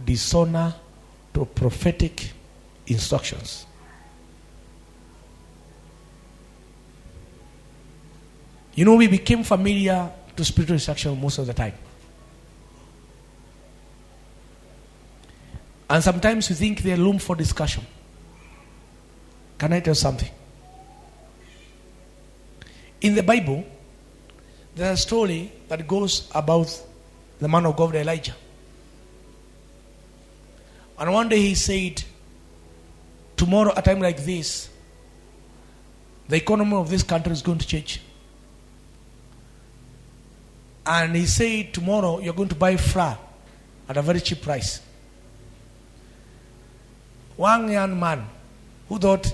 dishonor to prophetic instructions. You know, we became familiar to spiritual instruction most of the time. And sometimes we think there's room for discussion. Can I tell something? In the Bible, there's a story that goes about the man of God, Elijah. And one day he said, tomorrow at a time like this, the economy of this country is going to change. And he said, tomorrow you're going to buy flour at a very cheap price. One young man who thought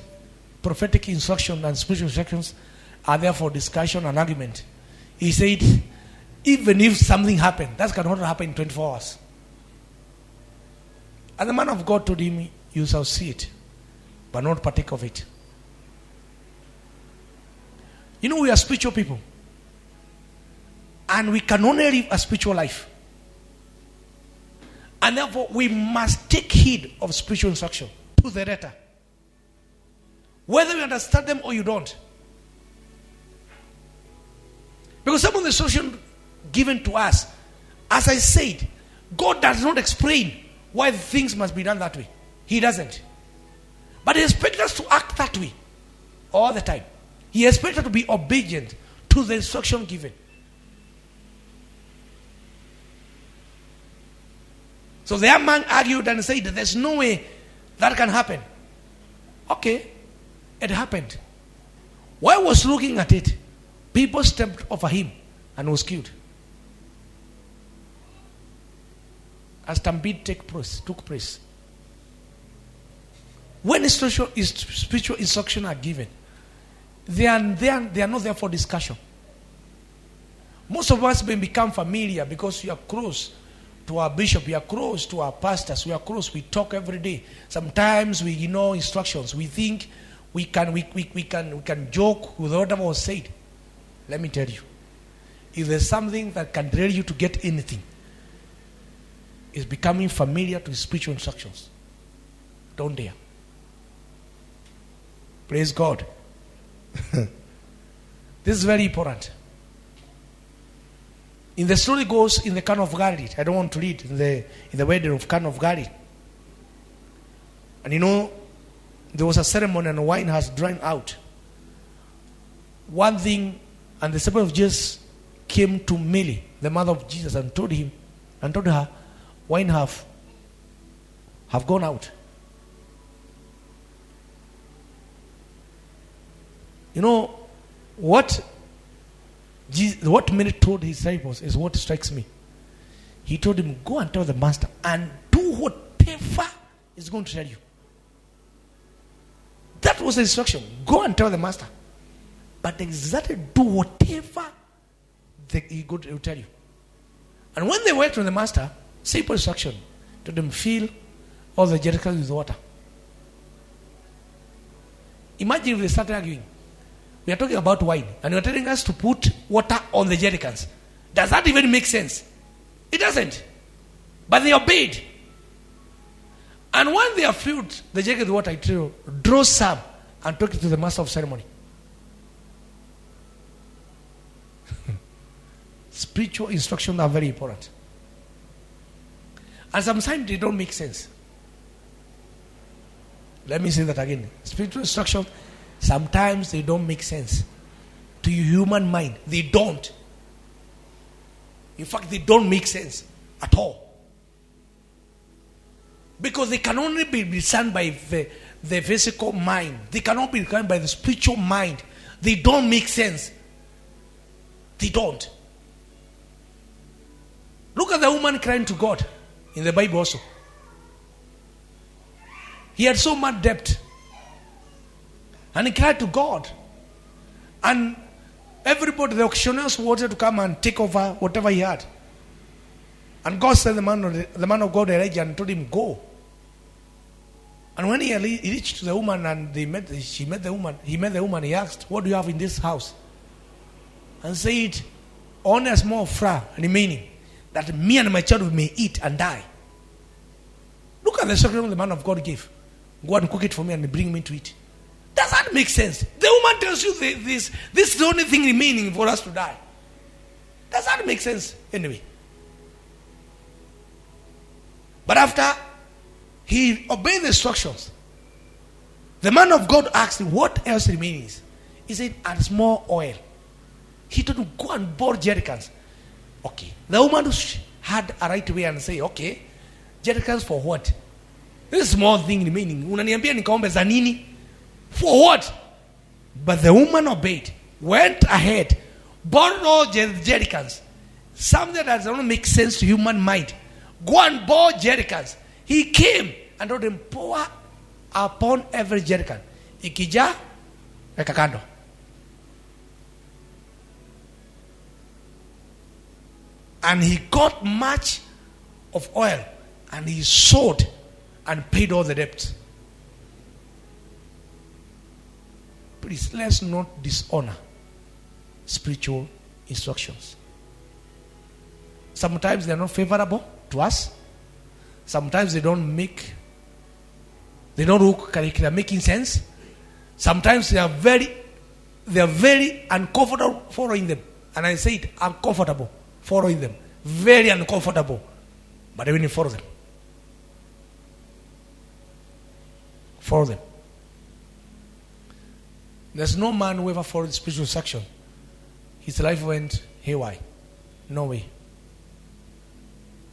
prophetic instruction and spiritual instructions are there for discussion and argument, he said, even if something happened, that cannot happen in 24 hours. And the man of God told him, you shall see it, but not partake of it. You know, we are spiritual people. And we can only live a spiritual life. And therefore, we must take heed of spiritual instruction to the letter. Whether you understand them or you don't. Because some of the instruction given to us, as I said, God does not explain why things must be done that way. He doesn't. But He expects us to act that way all the time. He expects us to be obedient to the instruction given. So the young man argued and said, there's no way that can happen. Okay, it happened. While he was looking at it, people stepped over him and was killed. A stampede took place. When spiritual instruction are given, they are not there for discussion. Most of us may become familiar because we are close to our bishop, we are close to our pastors, we are close, we talk every day. Sometimes we ignore instructions. We think we can joke with whatever was said. Let me tell you, if there's something that can derail you to get anything, it's becoming familiar to spiritual instructions. Don't dare. Praise God. This is very important. In the story goes in the Cana of Galilee. I don't want to read in the wedding of Cana of Galilee. And you know, there was a ceremony and the wine has drained out. One thing, and the disciple of Jesus came to Mary, the mother of Jesus, and told her, wine have gone out. You know what Mary told his disciples is what strikes me. He told him, go and tell the master and do whatever is going to tell you. That was the instruction. Go and tell the master. But exactly do whatever he will tell you. And when they went to the master, simple instruction. Told them, fill all the jerrycans with water. Imagine if they started arguing. We are talking about wine, and you are telling us to put water on the jerrycans. Does that even make sense? It doesn't. But they obeyed. And when they have filled the jerrycan with water, draw some and took it to the master of ceremony. Spiritual instructions are very important. And sometimes they don't make sense. Let me say that again. Spiritual instructions, sometimes they don't make sense to your human mind. They don't. In fact, they don't make sense at all. Because they can only be discerned by the physical mind. They cannot be discerned by the spiritual mind. They don't make sense. They don't. Look at the woman crying to God in the Bible also. He had so much debt. And he cried to God. And everybody, the auctioneers wanted to come and take over whatever he had. And God sent the man of God Elijah and told him, go. And when he reached the woman and he met the woman, he asked, what do you have in this house? And said, only a small flour remaining, that me and my child may eat and die. at the instruction the man of God gave. Go and cook it for me and bring me to eat. Does that make sense? The woman tells you this is the only thing remaining for us to die. Does that make sense? Anyway. But after he obeyed the instructions, the man of God asked him, what else remains? He said, and more oil. He told him, go and bore jerrycans. Okay. The woman had a right way and say, okay, jerrycans for what? This small thing remaining. Unaniambia nikaombe za nini? For what? But the woman obeyed, went ahead, bought all jerrycans. Something that doesn't make sense to human mind. Go and bore jerrycans. He came and told him, pour upon every jerrycan. Ikija, weka kando. And he got much of oil and he sold and paid all the debts. Please, let's not dishonor spiritual instructions. Sometimes they are not favorable to us. Sometimes they don't look like they are making sense. Sometimes they are very uncomfortable following them. And I say it, uncomfortable following them. Very uncomfortable. But when you follow them. Follow them. There's no man who ever followed spiritual instruction. His life went haywire. No way.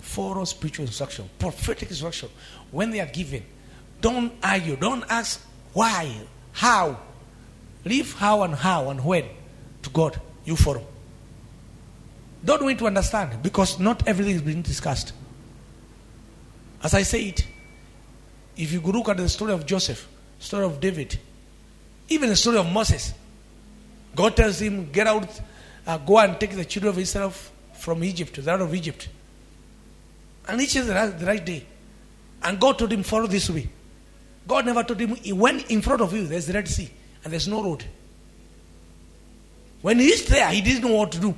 Follow spiritual instruction, prophetic instruction. When they are given, don't argue. Don't ask why, how. Leave how and when to God. You follow. Don't wait to understand, because not everything is being discussed. As I said, if you look at the story of Joseph, story of David, even the story of Moses, God tells him, get out, go and take the children of Israel from Egypt, to the land of Egypt. And he chose the right day. And God told him, follow this way. God never told him, when in front of you there's the Red Sea and there's no road. When he is there, he didn't know what to do.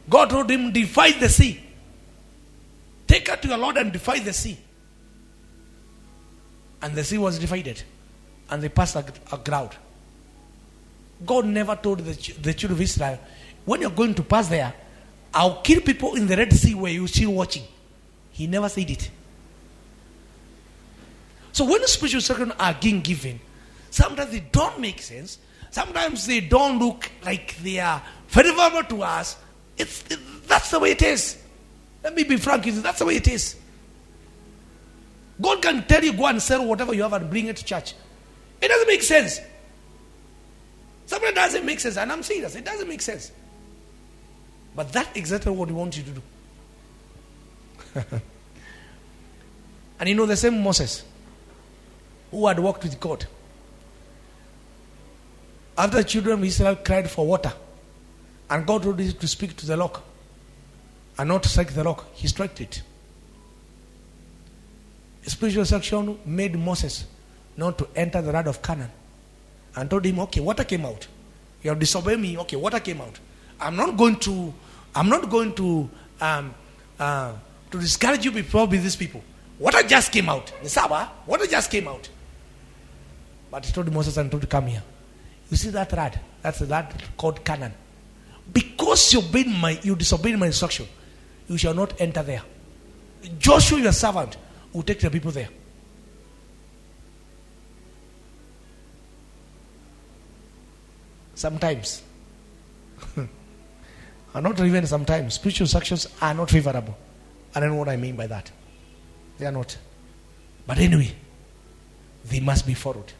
God told him, divide the sea. Take her to your Lord and divide the sea. And the sea was divided. And they passed a ground. God never told the children of Israel, when you're going to pass there, I'll kill people in the Red Sea where you're still watching. He never said it. So when the spiritual instructions are being given, sometimes they don't make sense. Sometimes they don't look like they are favorable to us. That's the way it is. Let me be frank with you. That's the way it is. God can tell you, go and sell whatever you have and bring it to church. It doesn't make sense. Sometimes it doesn't make sense. And I'm serious. It doesn't make sense. But that's exactly what we want you to do. And you know, the same Moses who had walked with God, after the children of Israel cried for water, and God told him to speak to the rock and not to strike the rock, he struck it. A spiritual instruction made Moses not to enter the land of Canaan, and told him, okay, water came out. You have disobeyed me. Okay, water came out. I'm not going to discourage you before with these people. Water just came out. Water just came out. But he told Moses and told him, come here. You see that land? That's the land called Canaan. Because you disobeyed my instruction, you shall not enter there. Joshua, your servant, will take the people there. Sometimes, and not even sometimes, spiritual instructions are not favorable. I don't know what I mean by that. They are not. But anyway, they must be followed.